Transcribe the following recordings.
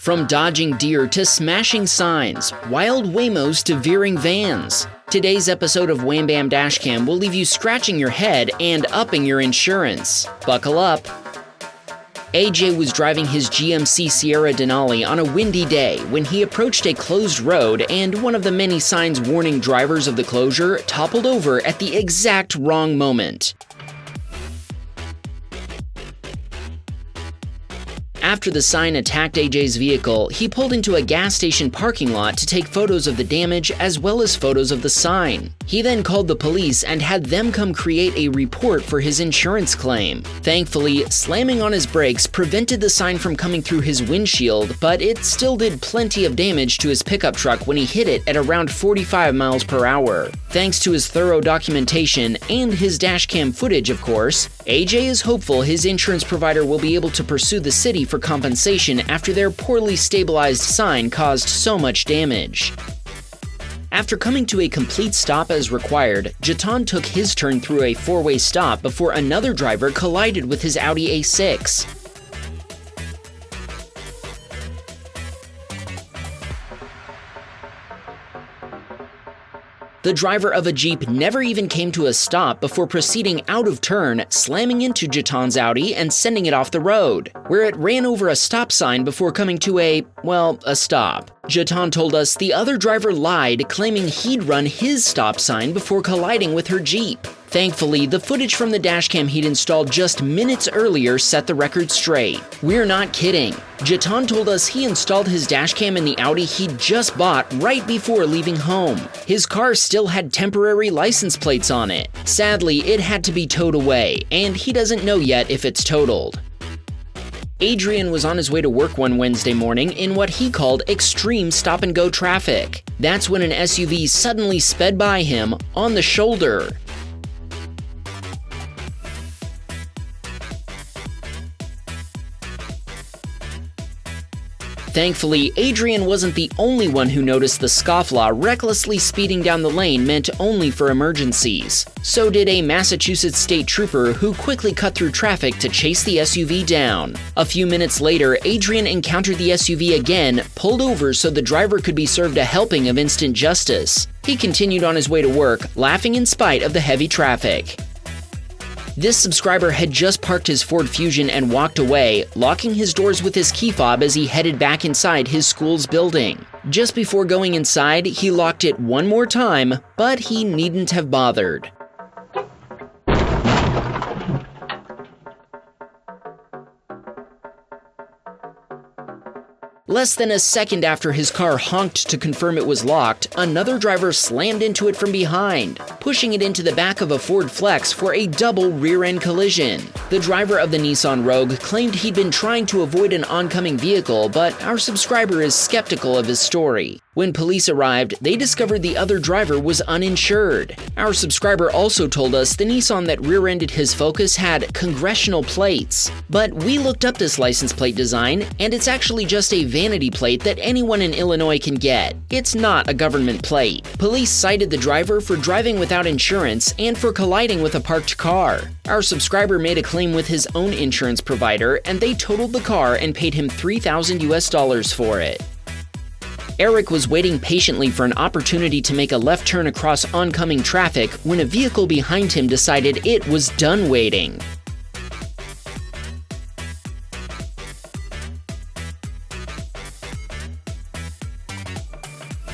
From dodging deer to smashing signs, wild Waymos to veering vans. Today's episode of Wham Bam Dashcam will leave you scratching your head and upping your insurance. Buckle up. AJ was driving his GMC Sierra Denali on a windy day when he approached a closed road and one of the many signs warning drivers of the closure toppled over at the exact wrong moment. After the sign attacked AJ's vehicle, he pulled into a gas station parking lot to take photos of the damage as well as photos of the sign. He then called the police and had them come create a report for his insurance claim. Thankfully, slamming on his brakes prevented the sign from coming through his windshield, but it still did plenty of damage to his pickup truck when he hit it at around 45 miles per hour. Thanks to his thorough documentation and his dashcam footage, of course, AJ is hopeful his insurance provider will be able to pursue the city for compensation after their poorly stabilized sign caused so much damage. After coming to a complete stop as required, Jatan took his turn through a four-way stop before another driver collided with his Audi A6. The driver of a Jeep never even came to a stop before proceeding out of turn, slamming into Jatan's Audi and sending it off the road, where it ran over a stop sign before coming to a stop. Jatan told us the other driver lied, claiming he'd run his stop sign before colliding with her Jeep. Thankfully, the footage from the dashcam he'd installed just minutes earlier set the record straight. We're not kidding. Jatan told us he installed his dashcam in the Audi he'd just bought right before leaving home. His car still had temporary license plates on it. Sadly, it had to be towed away, and he doesn't know yet if it's totaled. Adrian was on his way to work one Wednesday morning in what he called extreme stop-and-go traffic. That's when an SUV suddenly sped by him on the shoulder. Thankfully, Adrian wasn't the only one who noticed the scofflaw recklessly speeding down the lane meant only for emergencies. So did a Massachusetts state trooper who quickly cut through traffic to chase the SUV down. A few minutes later, Adrian encountered the SUV again, pulled over so the driver could be served a helping of instant justice. He continued on his way to work, laughing in spite of the heavy traffic. This subscriber had just parked his Ford Fusion and walked away, locking his doors with his key fob as he headed back inside his school's building. Just before going inside, he locked it one more time, but he needn't have bothered. Less than a second after his car honked to confirm it was locked, another driver slammed into it from behind, pushing it into the back of a Ford Flex for a double rear-end collision. The driver of the Nissan Rogue claimed he'd been trying to avoid an oncoming vehicle, but our subscriber is skeptical of his story. When police arrived, they discovered the other driver was uninsured. Our subscriber also told us the Nissan that rear-ended his Focus had congressional plates. But we looked up this license plate design, and it's actually just a vanity plate that anyone in Illinois can get. It's not a government plate. Police cited the driver for driving without insurance and for colliding with a parked car. Our subscriber made a claim with his own insurance provider, and they totaled the car and paid him $3,000 for it. Eric was waiting patiently for an opportunity to make a left turn across oncoming traffic when a vehicle behind him decided it was done waiting.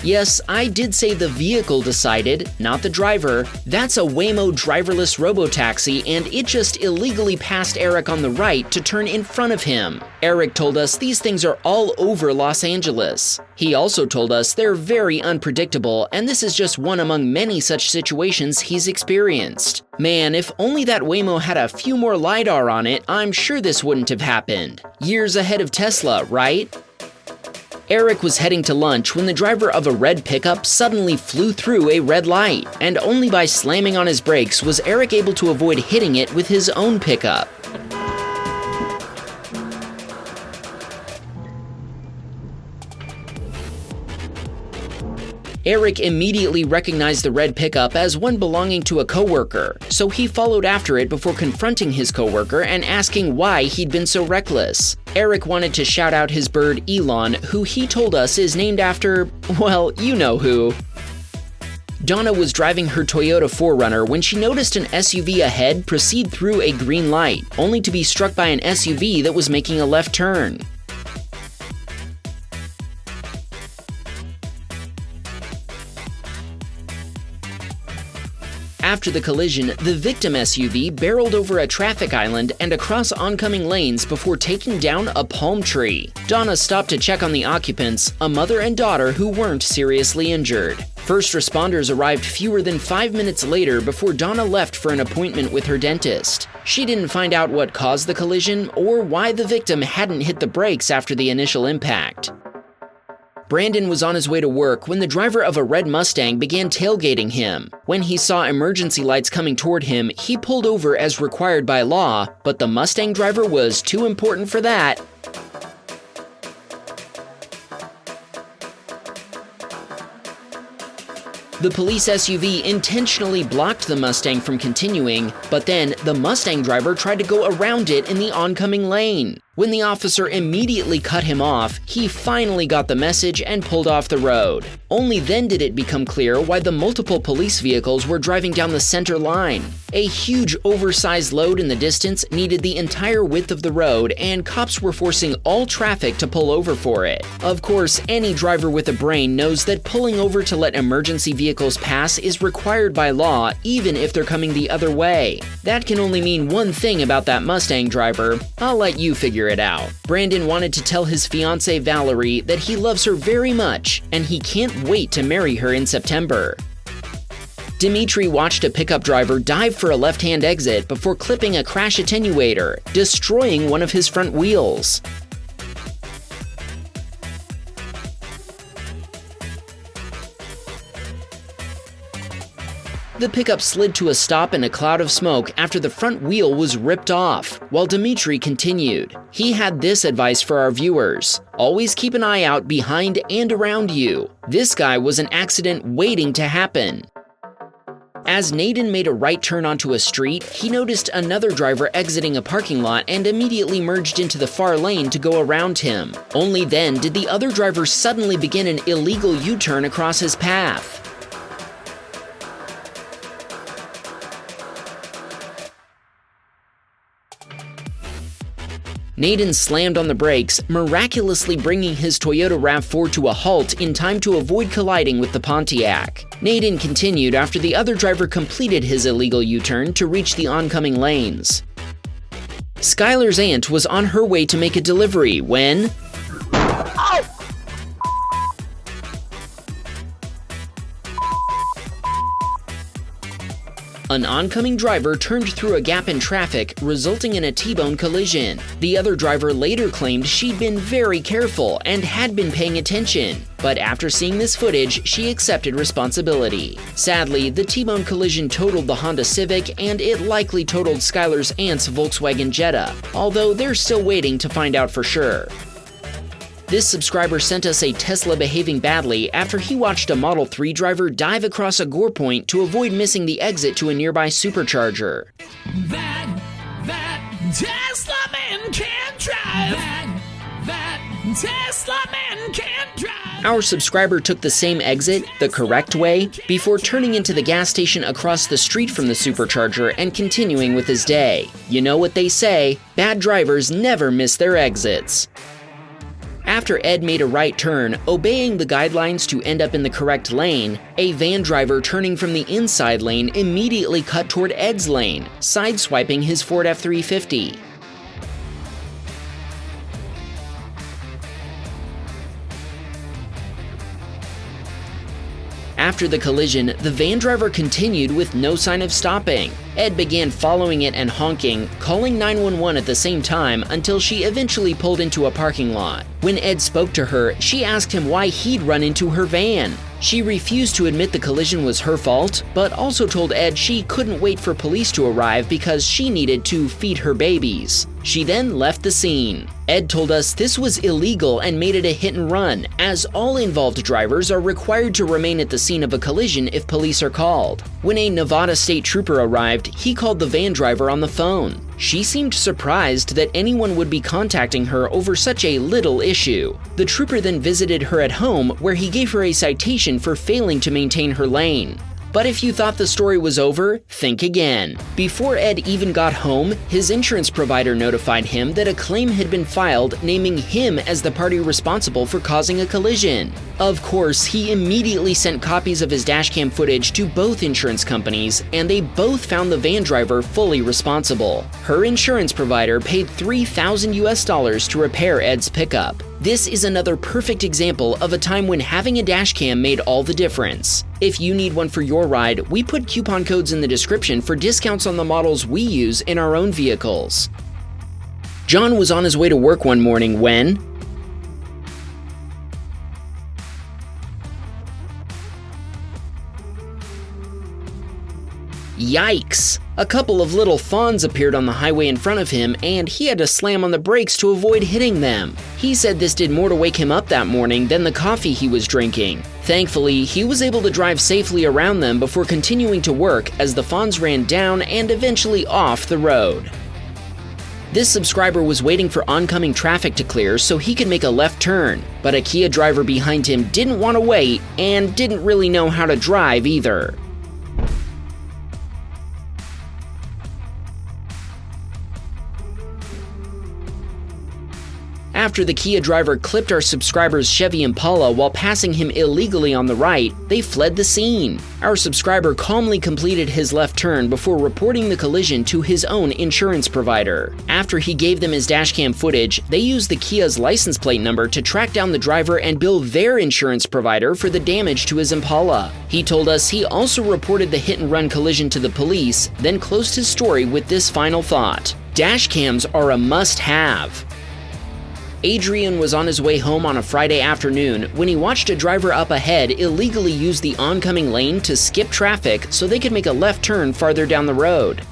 Yes, I did say the vehicle decided, not the driver. That's a Waymo driverless Robo-taxi, and it just illegally passed Eric on the right to turn in front of him. Eric told us these things are all over Los Angeles. He also told us they're very unpredictable, and this is just one among many such situations he's experienced. Man, if only that Waymo had a few more LiDAR on it, I'm sure this wouldn't have happened. Years ahead of Tesla, right? Eric was heading to lunch when the driver of a red pickup suddenly flew through a red light, and only by slamming on his brakes was Eric able to avoid hitting it with his own pickup. Eric immediately recognized the red pickup as one belonging to a coworker, so he followed after it before confronting his coworker and asking why he'd been so reckless. Eric wanted to shout out his bird Elon, who he told us is named after, well, you know who. Donna was driving her Toyota 4Runner when she noticed an SUV ahead proceed through a green light, only to be struck by an SUV that was making a left turn. After the collision, the victim SUV barreled over a traffic island and across oncoming lanes before taking down a palm tree. Donna stopped to check on the occupants, a mother and daughter who weren't seriously injured. First responders arrived fewer than 5 minutes later before Donna left for an appointment with her dentist. She didn't find out what caused the collision or why the victim hadn't hit the brakes after the initial impact. Brandon was on his way to work when the driver of a red Mustang began tailgating him. When he saw emergency lights coming toward him, he pulled over as required by law, but the Mustang driver was too important for that. The police SUV intentionally blocked the Mustang from continuing, but then the Mustang driver tried to go around it in the oncoming lane. When the officer immediately cut him off, he finally got the message and pulled off the road. Only then did it become clear why the multiple police vehicles were driving down the center line. A huge oversized load in the distance needed the entire width of the road, and cops were forcing all traffic to pull over for it. Of course, any driver with a brain knows that pulling over to let emergency vehicles pass is required by law, even if they're coming the other way. That can only mean one thing about that Mustang driver. I'll let you figure it out. Brandon wanted to tell his fiancée Valerie that he loves her very much, and he can't wait to marry her in September. Dimitri watched a pickup driver dive for a left-hand exit before clipping a crash attenuator, destroying one of his front wheels. The pickup slid to a stop in a cloud of smoke after the front wheel was ripped off, while Dimitri continued. He had this advice for our viewers: always keep an eye out behind and around you. This guy was an accident waiting to happen. As Naden made a right turn onto a street, he noticed another driver exiting a parking lot and immediately merged into the far lane to go around him. Only then did the other driver suddenly begin an illegal U-turn across his path. Naden slammed on the brakes, miraculously bringing his Toyota RAV4 to a halt in time to avoid colliding with the Pontiac. Naden continued after the other driver completed his illegal U-turn to reach the oncoming lanes. Skylar's aunt was on her way to make a delivery when... an oncoming driver turned through a gap in traffic, resulting in a T-bone collision. The other driver later claimed she'd been very careful and had been paying attention, but after seeing this footage, she accepted responsibility. Sadly, the T-bone collision totaled the Honda Civic, and it likely totaled Skylar's aunt's Volkswagen Jetta, although they're still waiting to find out for sure. This subscriber sent us a Tesla behaving badly after he watched a Model 3 driver dive across a gore point to avoid missing the exit to a nearby supercharger. That Tesla man can't drive. That Tesla man can't drive. Our subscriber took the same exit, the correct way, before turning into the gas station across the street from the supercharger and continuing with his day. You know what they say, bad drivers never miss their exits. After Ed made a right turn, obeying the guidelines to end up in the correct lane, a van driver turning from the inside lane immediately cut toward Ed's lane, sideswiping his Ford F-350. After the collision, the van driver continued with no sign of stopping. Ed began following it and honking, calling 911 at the same time until she eventually pulled into a parking lot. When Ed spoke to her, she asked him why he'd run into her van. She refused to admit the collision was her fault, but also told Ed she couldn't wait for police to arrive because she needed to feed her babies. She then left the scene. Ed told us this was illegal and made it a hit and run, as all involved drivers are required to remain at the scene of a collision if police are called. When a Nevada state trooper arrived, he called the van driver on the phone. She seemed surprised that anyone would be contacting her over such a little issue. The trooper then visited her at home, where he gave her a citation for failing to maintain her lane. But if you thought the story was over, think again. Before Ed even got home, his insurance provider notified him that a claim had been filed naming him as the party responsible for causing a collision. Of course, he immediately sent copies of his dashcam footage to both insurance companies, and they both found the van driver fully responsible. Her insurance provider paid $3,000 to repair Ed's pickup. This is another perfect example of a time when having a dashcam made all the difference. If you need one for your ride, we put coupon codes in the description for discounts on the models we use in our own vehicles. John was on his way to work one morning when yikes! A couple of little fawns appeared on the highway in front of him, and he had to slam on the brakes to avoid hitting them. He said this did more to wake him up that morning than the coffee he was drinking. Thankfully, he was able to drive safely around them before continuing to work as the fawns ran down and eventually off the road. This subscriber was waiting for oncoming traffic to clear so he could make a left turn, but a Kia driver behind him didn't want to wait and didn't really know how to drive either. After the Kia driver clipped our subscriber's Chevy Impala while passing him illegally on the right, they fled the scene. Our subscriber calmly completed his left turn before reporting the collision to his own insurance provider. After he gave them his dashcam footage, they used the Kia's license plate number to track down the driver and bill their insurance provider for the damage to his Impala. He told us he also reported the hit-and-run collision to the police, then closed his story with this final thought: dashcams are a must-have. Adrian was on his way home on a Friday afternoon when he watched a driver up ahead illegally use the oncoming lane to skip traffic so they could make a left turn farther down the road.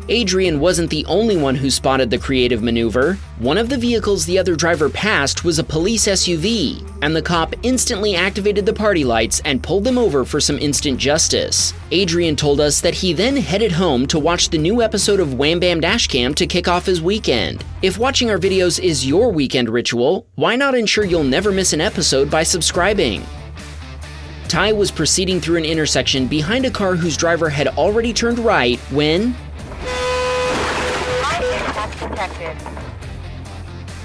Adrian wasn't the only one who spotted the creative maneuver. One of the vehicles the other driver passed was a police SUV, and the cop instantly activated the party lights and pulled them over for some instant justice. Adrian told us that he then headed home to watch the new episode of Wham Bam Dashcam to kick off his weekend. If watching our videos is your weekend ritual, why not ensure you'll never miss an episode by subscribing? Ty was proceeding through an intersection behind a car whose driver had already turned right when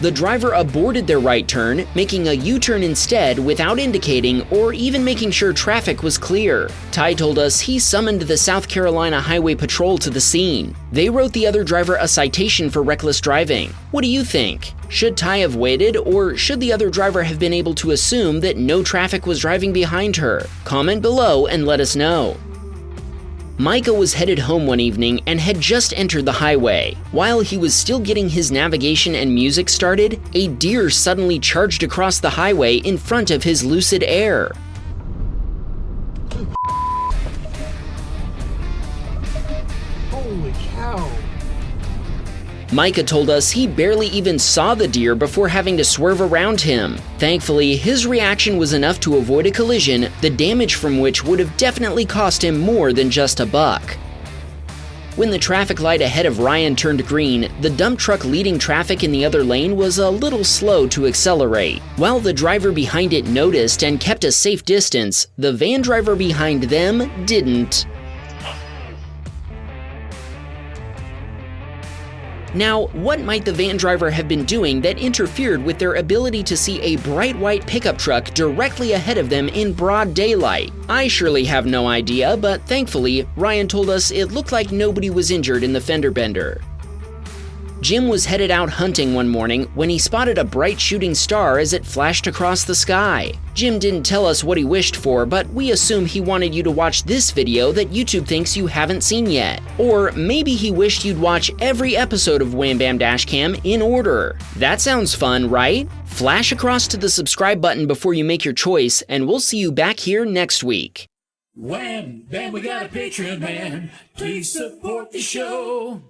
the driver aborted their right turn, making a U-turn instead without indicating or even making sure traffic was clear. Ty told us he summoned the South Carolina Highway Patrol to the scene. They wrote the other driver a citation for reckless driving. What do you think? Should Ty have waited, or should the other driver have been able to assume that no traffic was driving behind her? Comment below and let us know. Micah was headed home one evening and had just entered the highway. While he was still getting his navigation and music started, a deer suddenly charged across the highway in front of his Lucid Air. Holy cow. Micah told us he barely even saw the deer before having to swerve around him. Thankfully, his reaction was enough to avoid a collision, the damage from which would have definitely cost him more than just a buck. When the traffic light ahead of Ryan turned green, the dump truck leading traffic in the other lane was a little slow to accelerate. While the driver behind it noticed and kept a safe distance, the van driver behind them didn't. Now, what might the van driver have been doing that interfered with their ability to see a bright white pickup truck directly ahead of them in broad daylight? I surely have no idea, but thankfully, Ryan told us it looked like nobody was injured in the fender bender. Jim was headed out hunting one morning when he spotted a bright shooting star as it flashed across the sky. Jim didn't tell us what he wished for, but we assume he wanted you to watch this video that YouTube thinks you haven't seen yet. Or maybe he wished you'd watch every episode of Wham Bam Dashcam in order. That sounds fun, right? Flash across to the subscribe button before you make your choice, and we'll see you back here next week. Wham, bam, we got a Patreon, man. Please support the show.